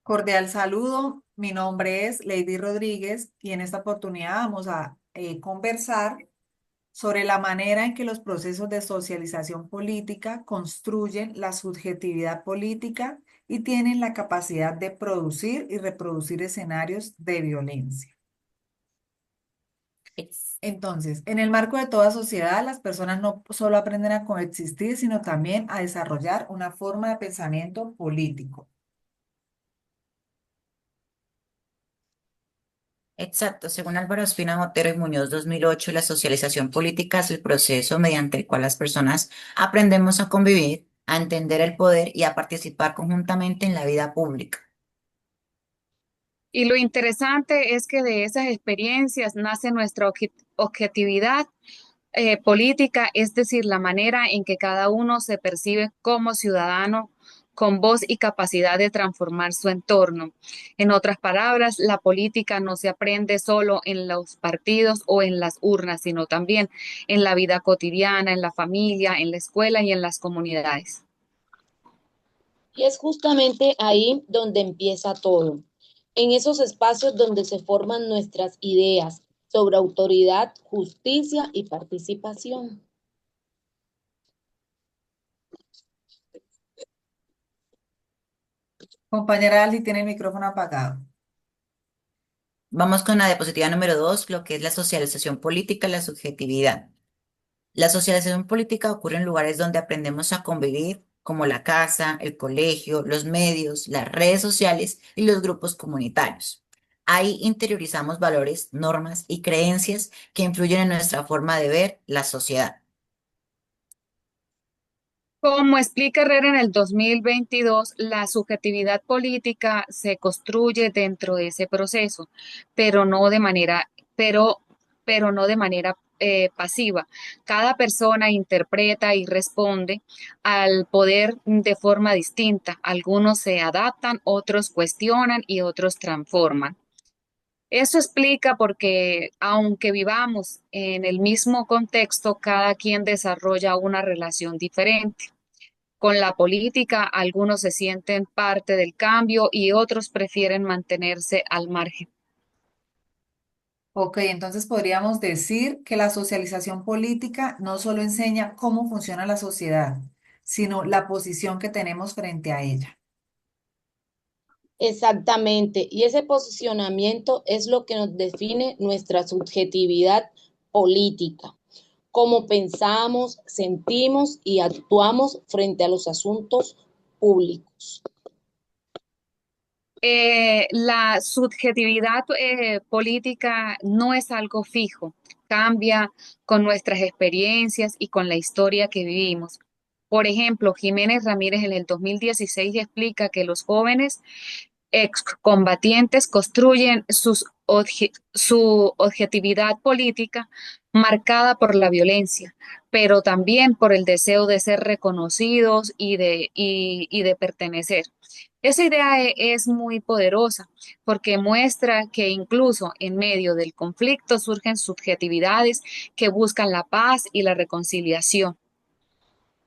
Cordial saludo, mi nombre es Lady Rodríguez y en esta oportunidad vamos a conversar sobre la manera en que los procesos de socialización política construyen la subjetividad política y tienen la capacidad de producir y reproducir escenarios de violencia. Ex- Entonces, en el marco de toda sociedad, las personas no solo aprenden a coexistir, sino también a desarrollar una forma de pensamiento político. Exacto, según Álvaro Espina Botero y Muñoz 2008, la socialización política es el proceso mediante el cual las personas aprendemos a convivir, a entender el poder y a participar conjuntamente en la vida pública. Y lo interesante es que de esas experiencias nace nuestra objetividad política, es decir, la manera en que cada uno se percibe como ciudadano con voz y capacidad de transformar su entorno. En otras palabras, la política no se aprende solo en los partidos o en las urnas, sino también en la vida cotidiana, en la familia, en la escuela y en las comunidades. Y es justamente ahí donde empieza todo, en esos espacios donde se forman nuestras ideas sobre autoridad, justicia y participación. Compañera Ali tiene el micrófono apagado. Vamos con la diapositiva número 2, lo que es la socialización política y la subjetividad. La socialización política ocurre en lugares donde aprendemos a convivir, como la casa, el colegio, los medios, las redes sociales y los grupos comunitarios. Ahí interiorizamos valores, normas y creencias que influyen en nuestra forma de ver la sociedad. Como explica Herrera en el 2022, la subjetividad política se construye dentro de ese proceso, pero no de manera, pero, pero no de manera pasiva. Cada persona interpreta y responde al poder de forma distinta. Algunos se adaptan, otros cuestionan y otros transforman. Eso explica porque aunque vivamos en el mismo contexto, cada quien desarrolla una relación diferente. Con la política, algunos se sienten parte del cambio y otros prefieren mantenerse al margen. Ok, entonces podríamos decir que la socialización política no solo enseña cómo funciona la sociedad, sino la posición que tenemos frente a ella. Exactamente, y ese posicionamiento es lo que nos define nuestra subjetividad política, cómo pensamos, sentimos y actuamos frente a los asuntos públicos. La subjetividad política no es algo fijo, cambia con nuestras experiencias y con la historia que vivimos. Por ejemplo, Jiménez Ramírez en el 2016 explica que los jóvenes excombatientes construyen su objetividad política marcada por la violencia, pero también por el deseo de ser reconocidos y de pertenecer. Esa idea es muy poderosa porque muestra que incluso en medio del conflicto surgen subjetividades que buscan la paz y la reconciliación.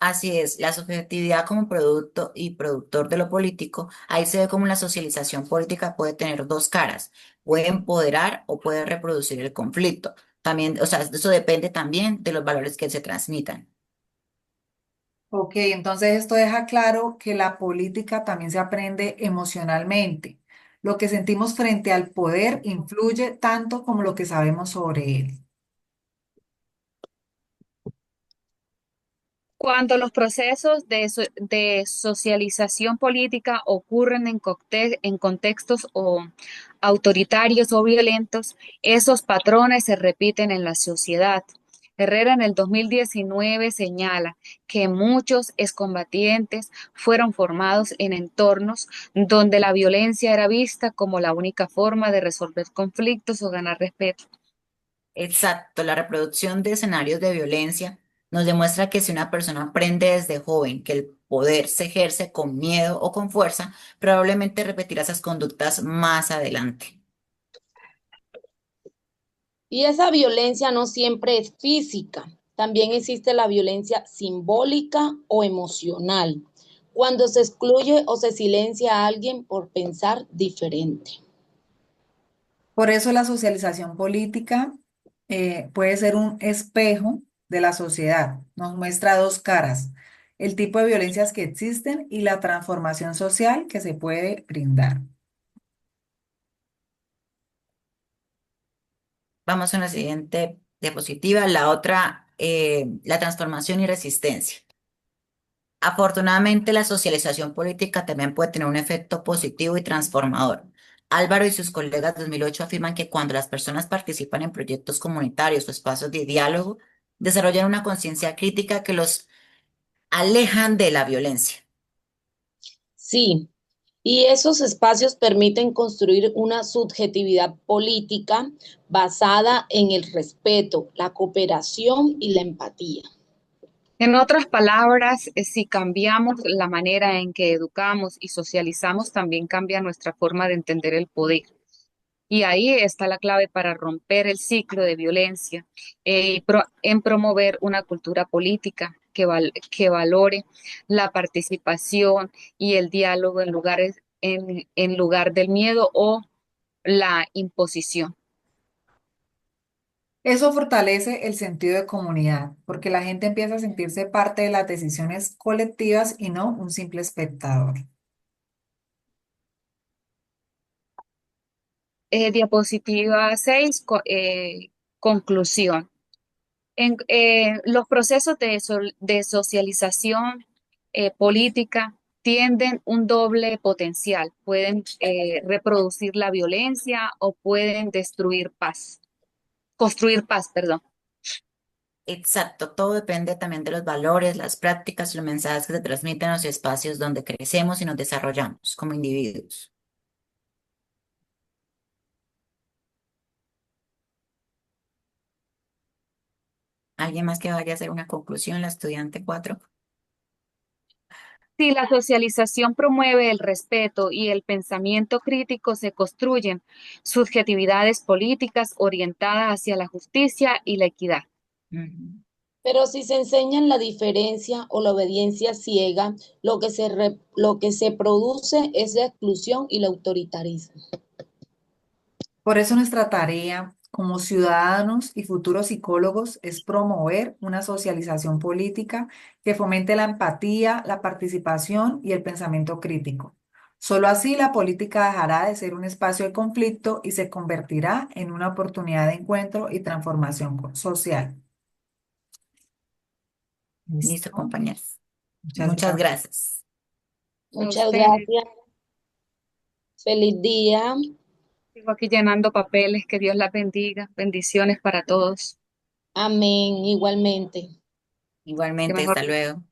Así es, la subjetividad como producto y productor de lo político, ahí se ve como la socialización política puede tener dos caras, puede empoderar o puede reproducir el conflicto. También, o sea, eso depende también de los valores que se transmitan. Ok, entonces esto deja claro que la política también se aprende emocionalmente. Lo que sentimos frente al poder influye tanto como lo que sabemos sobre él. Cuando los procesos de socialización política ocurren en contextos autoritarios o violentos, esos patrones se repiten en la sociedad. Herrera en el 2019 señala que muchos excombatientes fueron formados en entornos donde la violencia era vista como la única forma de resolver conflictos o ganar respeto. Exacto, la reproducción de escenarios de violencia nos demuestra que si una persona aprende desde joven que el poder se ejerce con miedo o con fuerza, probablemente repetirá esas conductas más adelante. Y esa violencia no siempre es física, también existe la violencia simbólica o emocional. Cuando se excluye o se silencia a alguien por pensar diferente. Por eso la socialización política puede ser un espejo de la sociedad. Nos muestra dos caras, el tipo de violencias que existen y la transformación social que se puede brindar. Vamos a la siguiente diapositiva, la otra, la transformación y resistencia. Afortunadamente, la socialización política también puede tener un efecto positivo y transformador. Álvaro y sus colegas de 2008 afirman que cuando las personas participan en proyectos comunitarios o espacios de diálogo, desarrollan una conciencia crítica que los alejan de la violencia. Sí, y esos espacios permiten construir una subjetividad política basada en el respeto, la cooperación y la empatía. En otras palabras, si cambiamos la manera en que educamos y socializamos, también cambia nuestra forma de entender el poder. Y ahí está la clave para romper el ciclo de violencia en promover una cultura política que valore la participación y el diálogo en lugar del miedo o la imposición. Eso fortalece el sentido de comunidad, porque la gente empieza a sentirse parte de las decisiones colectivas y no un simple espectador. Diapositiva 6, conclusión. Los procesos de socialización política tienden un doble potencial. Pueden reproducir la violencia o pueden construir paz, perdón. Exacto, todo depende también de los valores, las prácticas y los mensajes que se transmiten en los espacios donde crecemos y nos desarrollamos como individuos. ¿Alguien más que vaya a hacer una conclusión? La estudiante 4. Si la socialización promueve el respeto y el pensamiento crítico, se construyen subjetividades políticas orientadas hacia la justicia y la equidad. Ujú. Pero si se enseñan la diferencia o la obediencia ciega, lo que se produce es la exclusión y el autoritarismo. Por eso nuestra tarea como ciudadanos y futuros psicólogos es promover una socialización política que fomente la empatía, la participación y el pensamiento crítico. Solo así la política dejará de ser un espacio de conflicto y se convertirá en una oportunidad de encuentro y transformación social. Listo, ¿Listo? compañeros. Muchas Muchas gracias. gracias. A Muchas ustedes, gracias. Feliz día. sigo aquí llenando papeles, que Dios las bendiga, bendiciones para todos. Amén. Igualmente. Que Igualmente, mejor hasta luego.